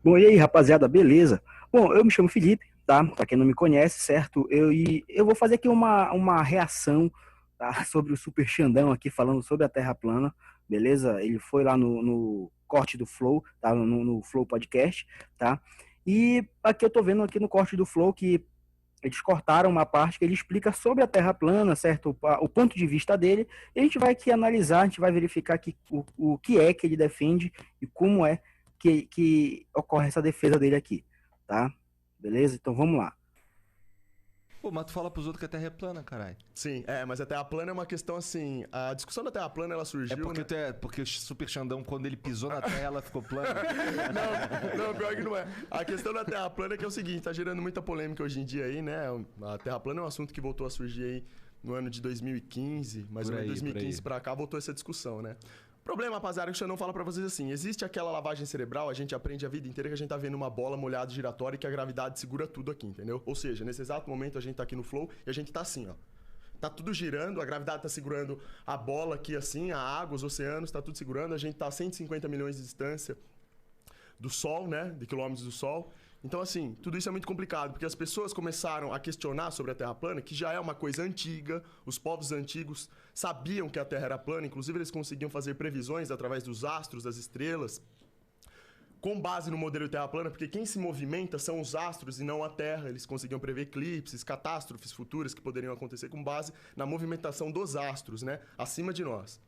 Bom, e aí, rapaziada, beleza? Bom, eu me chamo Felipe, tá? Pra quem não me conhece, certo? Eu vou fazer aqui uma reação, tá? Sobre o Super Xandão aqui, falando sobre a Terra plana, beleza? Ele foi lá no corte do Flow, tá? No Flow Podcast, tá? E aqui eu tô vendo aqui no corte do Flow que eles cortaram uma parte que ele explica sobre a Terra plana, certo? O ponto de vista dele. E a gente vai aqui analisar, a gente vai verificar aqui o que é que ele defende e como é que ocorre essa defesa dele aqui, tá? Beleza? Então vamos lá. Pô, mas tu fala pros outros que a Terra é plana, caralho. Sim, mas a Terra plana é uma questão assim. A discussão da Terra plana ela É surgiu, porque né? porque o Super Xandão, quando ele pisou na Terra, ela ficou plana. Não, pior que não é. A questão da Terra plana é que é o seguinte, tá gerando muita polêmica hoje em dia aí, né? A Terra plana é um assunto que voltou a surgir aí no ano de 2015, mais ou menos 2015 pra cá, voltou essa discussão, né? O problema, rapaziada, é que o Xandão fala pra vocês assim, existe aquela lavagem cerebral, a gente aprende a vida inteira que a gente tá vendo uma bola molhada giratória e que a gravidade segura tudo aqui, entendeu? Ou seja, nesse exato momento a gente tá aqui no flow e a gente tá assim, ó. Tá tudo girando, a gravidade tá segurando a bola aqui assim, a água, os oceanos, tá tudo segurando, a gente tá a 150 milhões de distância do Sol, né? De quilômetros do Sol. Então, assim, tudo isso é muito complicado, porque as pessoas começaram a questionar sobre a Terra plana, que já é uma coisa antiga, os povos antigos sabiam que a Terra era plana, inclusive eles conseguiam fazer previsões através dos astros, das estrelas, com base no modelo de Terra plana, porque quem se movimenta são os astros e não a Terra. Eles conseguiam prever eclipses, catástrofes futuras que poderiam acontecer com base na movimentação dos astros, né? Acima de nós.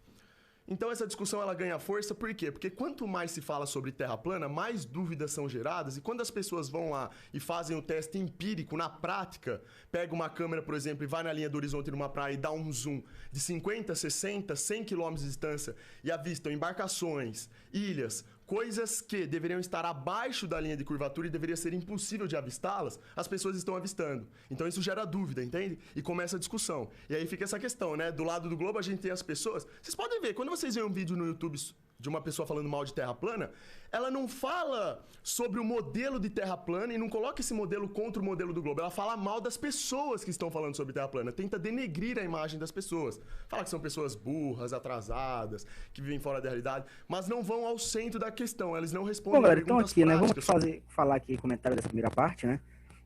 Então essa discussão ela ganha força, por quê? Porque quanto mais se fala sobre terra plana, mais dúvidas são geradas, e quando as pessoas vão lá e fazem o teste empírico na prática, pega uma câmera, por exemplo, e vai na linha do horizonte numa praia e dá um zoom de 50, 60, 100 quilômetros de distância e avistam embarcações, ilhas, coisas que deveriam estar abaixo da linha de curvatura e deveria ser impossível de avistá-las, as pessoas estão avistando. Então isso gera dúvida, entende? E começa a discussão. E aí fica essa questão, né? Do lado do globo a gente tem as pessoas. Vocês podem ver, quando vocês veem um vídeo no YouTube de uma pessoa falando mal de terra plana, ela não fala sobre o modelo de terra plana e não coloca esse modelo contra o modelo do globo. Ela fala mal das pessoas que estão falando sobre terra plana. Tenta denegrir a imagem das pessoas. Fala que são pessoas burras, atrasadas, que vivem fora da realidade, mas não vão ao centro da questão. Eles não Bom, respondem a galera, então perguntas aqui, né? Vamos práticas. falar aqui comentário dessa primeira parte, né?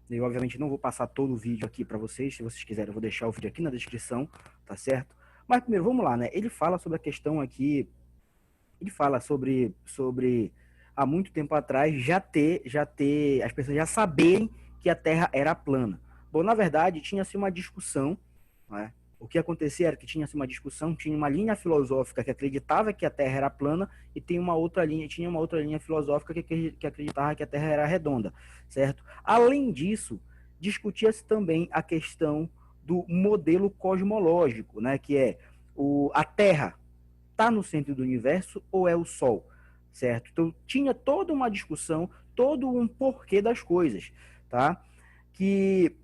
Eu, obviamente, não vou passar todo o vídeo aqui para vocês. Se vocês quiserem, eu vou deixar o vídeo aqui na descrição, tá certo? Mas primeiro, vamos lá, né? Ele fala sobre a questão aqui. Ele fala sobre há muito tempo atrás já ter as pessoas já saberem que a Terra era plana. Bom, na verdade, tinha-se uma discussão, né? O que acontecia era que tinha-se uma discussão, tinha uma linha filosófica que acreditava que a Terra era plana e tinha uma outra linha filosófica que acreditava que a Terra era redonda, certo? Além disso, discutia-se também a questão do modelo cosmológico, né, que é a Terra está no centro do universo ou é o Sol, certo? Então tinha toda uma discussão, todo um porquê das coisas, tá? Que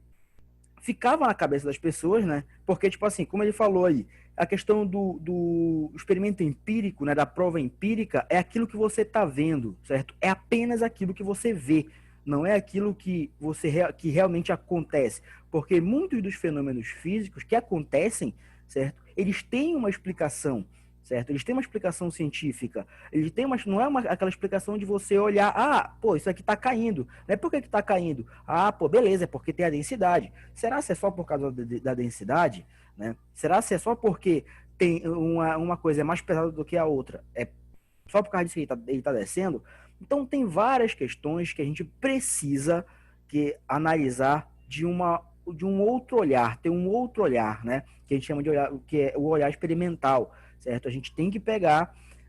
ficava na cabeça das pessoas, né? Porque, tipo assim, como ele falou aí, a questão do experimento empírico, né? Da prova empírica, é aquilo que você está vendo, certo? É apenas aquilo que você vê, não é aquilo que realmente acontece. Porque muitos dos fenômenos físicos que acontecem, certo? Eles têm uma explicação, certo? Eles têm uma explicação científica. Eles têm não é aquela explicação de você olhar, ah, pô, isso aqui está caindo. Não é por que está caindo? Ah, pô, beleza, é porque tem a densidade. Será se é só por causa da densidade? Né? Será se é só porque tem uma coisa é mais pesada do que a outra? É só por causa disso que ele tá descendo? Então tem várias questões que a gente precisa analisar de um outro olhar, ter um outro olhar, né? Que a gente chama de olhar, que é o olhar experimental, certo? A gente tem que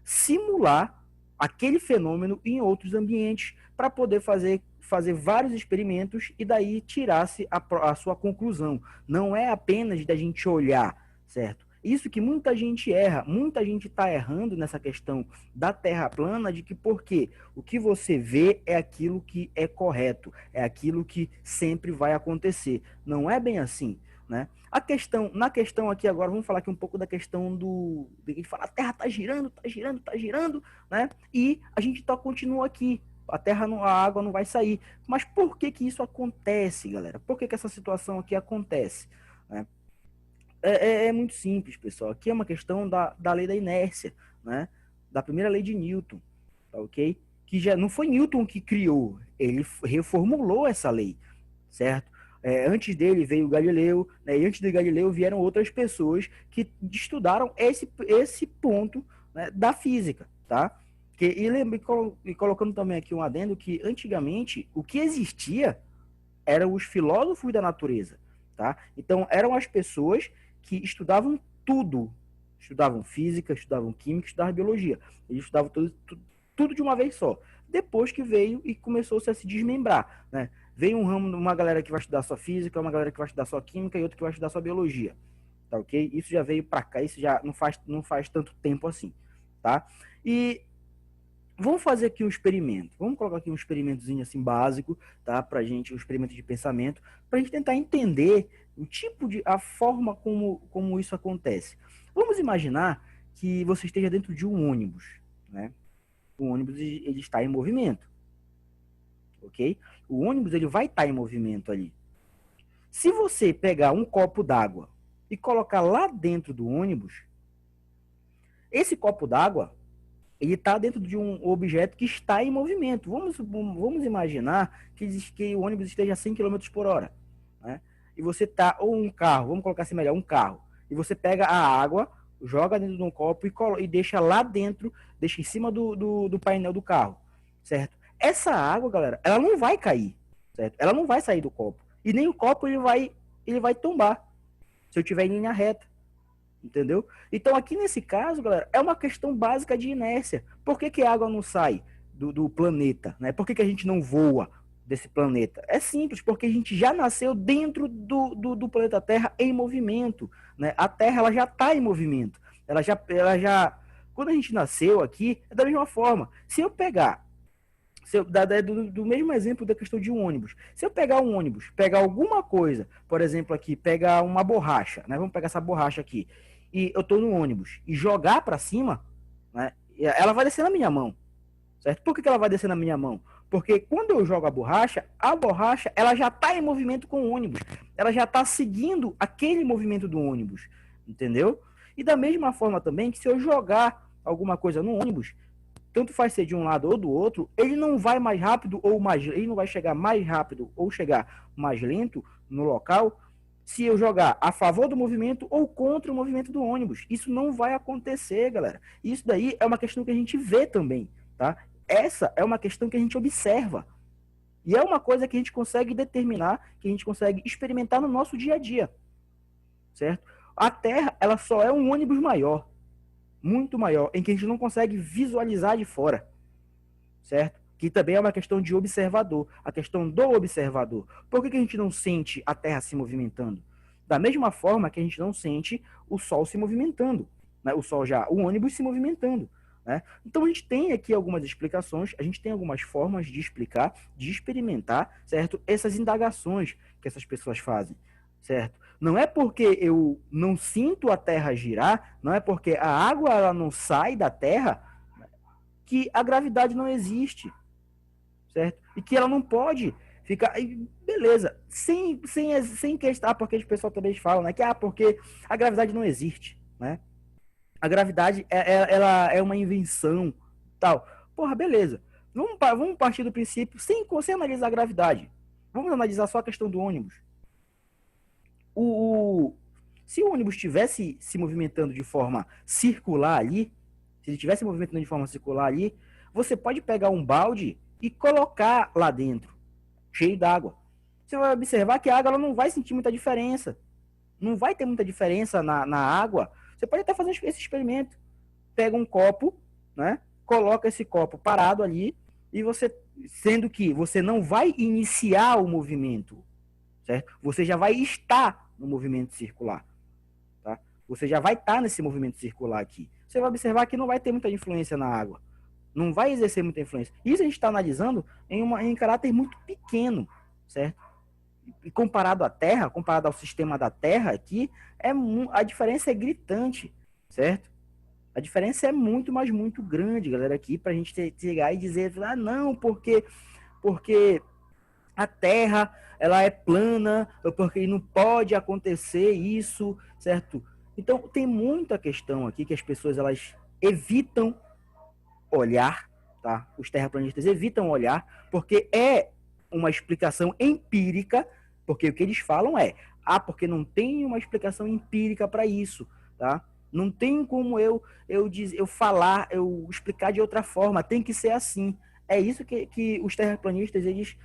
simular aquele fenômeno em outros ambientes para poder fazer vários experimentos e daí tirar-se a sua conclusão. Não é apenas da gente olhar, certo? Isso que muita gente erra, muita gente está errando nessa questão da Terra plana, de que porque o que você vê é aquilo que é correto, é aquilo que sempre vai acontecer. Não é bem assim, né? Na questão aqui agora, vamos falar aqui um pouco da questão de que fala, a Terra está girando, está girando, está girando, né? E a gente continua aqui. A terra, a água não vai sair. Mas por que que isso acontece, galera? Por que que essa situação aqui acontece? Né? É muito simples, pessoal. Aqui é uma questão da lei da inércia, né? Da primeira lei de Newton, tá ok? que já não foi Newton que criou, ele reformulou essa lei, certo? Antes dele veio Galileu, né, e antes de Galileu vieram outras pessoas que estudaram esse ponto, né, da física, tá? E colocando também aqui um adendo que antigamente o que existia eram os filósofos da natureza, tá? Então eram as pessoas que estudavam tudo, estudavam física, estudavam química, estudavam biologia, eles estudavam tudo de uma vez só. Depois que veio e começou-se a se desmembrar, né? Veio um ramo, uma galera que vai estudar só física, uma galera que vai estudar só química e outra que vai estudar só biologia, tá ok? Isso já veio para cá, isso já não faz tanto tempo assim, tá? E vamos fazer aqui um experimento. Vamos colocar aqui um experimentozinho assim básico, tá? Pra gente, um experimento de pensamento, pra gente tentar entender a forma como isso acontece. Vamos imaginar que você esteja dentro de um ônibus, né? O ônibus ele está em movimento, ok? O ônibus ele vai estar em movimento ali. Se você pegar um copo d'água e colocar lá dentro do ônibus, esse copo d'água ele está dentro de um objeto que está em movimento. Vamos imaginar que o ônibus esteja a 100 km por hora, né? E você tá, ou um carro, vamos colocar assim melhor, um carro, e você pega a água, joga dentro de um copo e deixa lá dentro, deixa em cima do painel do carro, certo? Essa água, galera, ela não vai cair, certo? Ela não vai sair do copo. E nem o copo ele vai tombar, se eu tiver em linha reta. Entendeu? Então, aqui nesse caso, galera, é uma questão básica de inércia. Por que a água não sai do planeta? Né? Por que a gente não voa desse planeta? É simples, porque a gente já nasceu dentro do planeta Terra em movimento. Né? A Terra ela já está em movimento. Quando a gente nasceu aqui, é da mesma forma. Se eu pegar do mesmo exemplo da questão de um ônibus. Se eu pegar um ônibus, pegar alguma coisa, por exemplo aqui, pegar uma borracha, né? Vamos pegar essa borracha aqui, e eu tô no ônibus, e jogar para cima, né? Ela vai descer na minha mão, certo? Por que ela vai descer na minha mão? Porque quando eu jogo a borracha, ela já está em movimento com o ônibus. Ela já está seguindo aquele movimento do ônibus, entendeu? E da mesma forma também que se eu jogar alguma coisa no ônibus, tanto faz ser de um lado ou do outro, ele não vai mais rápido ele não vai chegar mais rápido ou chegar mais lento no local se eu jogar a favor do movimento ou contra o movimento do ônibus. Isso não vai acontecer, galera. Isso daí é uma questão que a gente vê também, tá? Essa é uma questão que a gente observa. E é uma coisa que a gente consegue determinar, que a gente consegue experimentar no nosso dia a dia, certo? A Terra, ela só é um ônibus maior, muito maior, em que a gente não consegue visualizar de fora, certo? Que também é uma questão de observador, a questão do observador. Por que a gente não sente a Terra se movimentando? Da mesma forma que a gente não sente o Sol se movimentando, né? O ônibus se movimentando, né? Então a gente tem aqui algumas explicações, a gente tem algumas formas de explicar, de experimentar, certo? Essas indagações que essas pessoas fazem, certo? Não é porque eu não sinto a Terra girar, não é porque a água ela não sai da Terra que a gravidade não existe, certo? E que ela não pode ficar... Beleza, sem questão, porque os pessoal também falam, né? Porque a gravidade não existe, né? A gravidade ela é uma invenção, tal. Porra, beleza. Vamos partir do princípio, sem analisar a gravidade. Vamos analisar só a questão do ônibus. Se o ônibus estivesse se movimentando de forma circular ali, se ele estivesse movimentando de forma circular ali, você pode pegar um balde e colocar lá dentro, cheio d'água. Você vai observar que a água ela não vai sentir muita diferença. Não vai ter muita diferença na água. Você pode até fazer esse experimento. Pega um copo, né? Coloca esse copo parado ali e sendo que você não vai iniciar o movimento, certo? Você já vai estar no movimento circular, tá? Você já vai estar nesse movimento circular aqui. Você vai observar que não vai ter muita influência na água. Não vai exercer muita influência. Isso a gente está analisando em caráter muito pequeno, certo? E comparado à Terra, comparado ao sistema da Terra aqui, a diferença é gritante, certo? A diferença é muito, mas muito grande, galera, aqui, para a gente chegar e dizer, não, porque a Terra, ela é plana, porque não pode acontecer isso, certo? Então, tem muita questão aqui que as pessoas, elas evitam olhar, tá? Os terraplanistas evitam olhar, porque é uma explicação empírica, porque o que eles falam é, porque não tem uma explicação empírica para isso, tá? Não tem como eu falar, eu explicar de outra forma, tem que ser assim. É isso que os terraplanistas, eles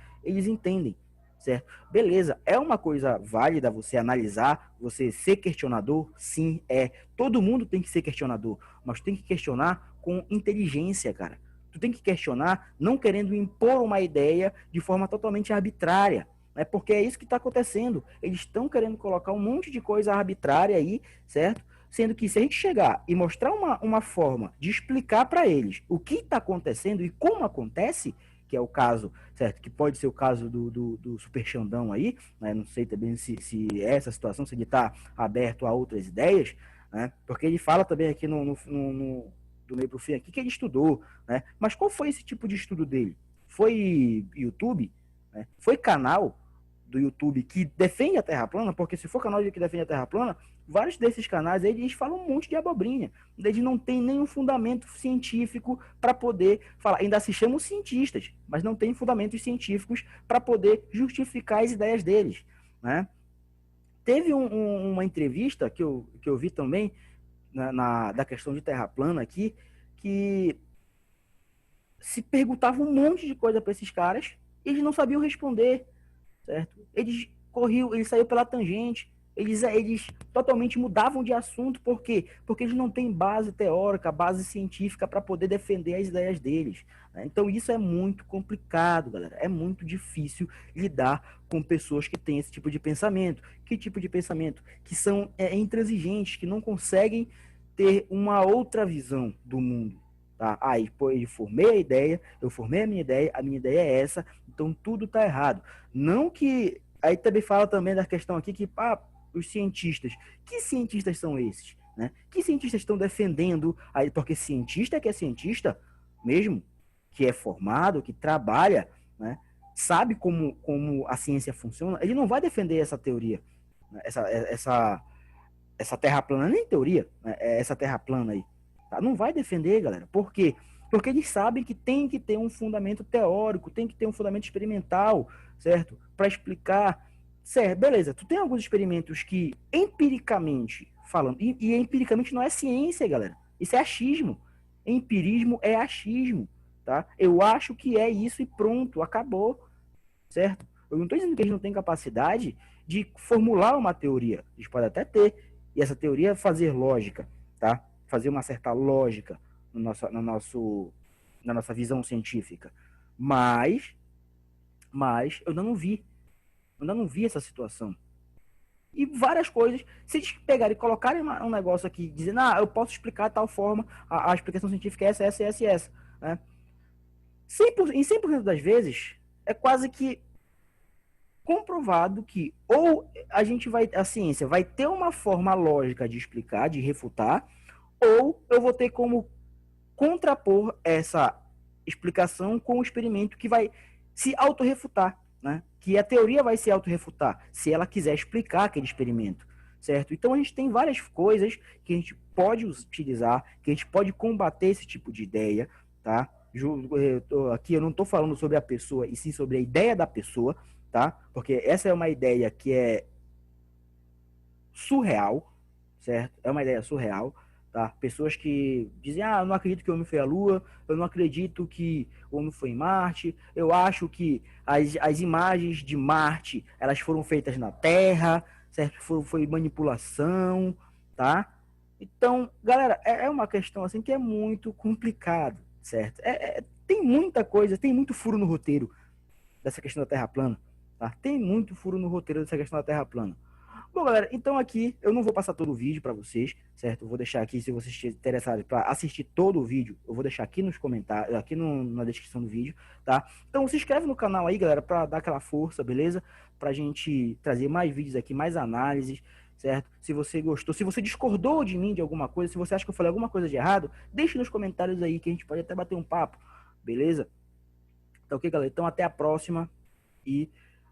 entendem, certo? Beleza, é uma coisa válida você analisar, você ser questionador, sim, é. Todo mundo tem que ser questionador, mas tem que questionar com inteligência, cara. Tu tem que questionar não querendo impor uma ideia de forma totalmente arbitrária, né? Porque é isso que está acontecendo. Eles estão querendo colocar um monte de coisa arbitrária aí, certo? Sendo que se a gente chegar e mostrar uma forma de explicar para eles o que está acontecendo e como acontece, que é o caso, certo? Que pode ser o caso do Super Xandão aí, né? Não sei também se é essa situação, se ele está aberto a outras ideias, né? Porque ele fala também aqui do meio pro fim aqui que ele estudou, né? Mas qual foi esse tipo de estudo dele? Foi YouTube? Né? Foi canal do YouTube que defende a Terra plana? Porque se for canal que defende a Terra plana, vários desses canais aí, eles falam um monte de abobrinha. Eles não têm nenhum fundamento científico para poder falar. Ainda se chamam cientistas, mas não têm fundamentos científicos para poder justificar as ideias deles, né? Teve uma entrevista que eu vi também da questão de terra plana aqui, que se perguntava um monte de coisa para esses caras e eles não sabiam responder, certo? Eles saíram pela tangente, eles totalmente mudavam de assunto, por quê? Porque eles não têm base teórica, base científica para poder defender as ideias deles, né? Então isso é muito complicado, galera, é muito difícil lidar com pessoas que têm esse tipo de pensamento. Que tipo de pensamento? Que são intransigentes, que não conseguem ter uma outra visão do mundo. Tá? Aí, pô, eu formei a minha ideia é essa, então tudo tá errado. Não que. Aí também fala também da questão aqui que, os cientistas. Que cientistas são esses? Né? Que cientistas estão defendendo? Aí, porque cientista que é cientista mesmo, que é formado, que trabalha, né? Sabe como a ciência funciona, ele não vai defender essa teoria, né? Essa terra plana, nem teoria, né? Essa terra plana aí. Tá? Não vai defender, galera. Por quê? Porque eles sabem que tem que ter um fundamento teórico, tem que ter um fundamento experimental, certo? Para explicar. Certo, beleza. Tu tem alguns experimentos que, empiricamente falando, e empiricamente não é ciência, galera. Isso é achismo. Empirismo é achismo, tá? Eu acho que é isso e pronto, acabou, certo? Eu não estou dizendo que eles não têm capacidade de formular uma teoria. Eles podem até ter. E essa teoria fazer lógica, tá? Fazer uma certa lógica na nossa visão científica. Mas eu ainda não vi. Eu ainda não vi essa situação. E várias coisas, se eles pegarem e colocarem um negócio aqui, dizendo, eu posso explicar de tal forma, a explicação científica é essa, né? Em 100% das vezes, é quase que comprovado que ou a ciência vai ter uma forma lógica de explicar, de refutar, ou eu vou ter como contrapor essa explicação com o experimento que vai se autorrefutar, né? Que a teoria vai se autorrefutar, se ela quiser explicar aquele experimento, certo? Então a gente tem várias coisas que a gente pode utilizar, que a gente pode combater esse tipo de ideia, tá? Aqui eu não estou falando sobre a pessoa, e sim sobre a ideia da pessoa, tá? Porque essa é uma ideia que é surreal, certo? É uma ideia surreal, tá? Pessoas que dizem, eu não acredito que o homem foi à Lua, eu não acredito que o homem foi em Marte, eu acho que as imagens de Marte, elas foram feitas na Terra, certo? Foi manipulação, tá? Então, galera, é uma questão assim que é muito complicado, certo? Tem muita coisa, tem muito furo no roteiro dessa questão da Terra plana, tá? Tem muito furo no roteiro dessa questão da Terra plana. Bom, galera, então aqui eu não vou passar todo o vídeo para vocês, certo? Eu vou deixar aqui, se vocês estiverem interessados para assistir todo o vídeo, eu vou deixar aqui nos comentários, aqui na descrição do vídeo, tá? Então se inscreve no canal aí, galera, para dar aquela força, beleza? Pra gente trazer mais vídeos aqui, mais análises, certo? Se você gostou, se você discordou de mim de alguma coisa, se você acha que eu falei alguma coisa de errado, deixe nos comentários aí que a gente pode até bater um papo, beleza? Então, ok, galera? Então até a próxima e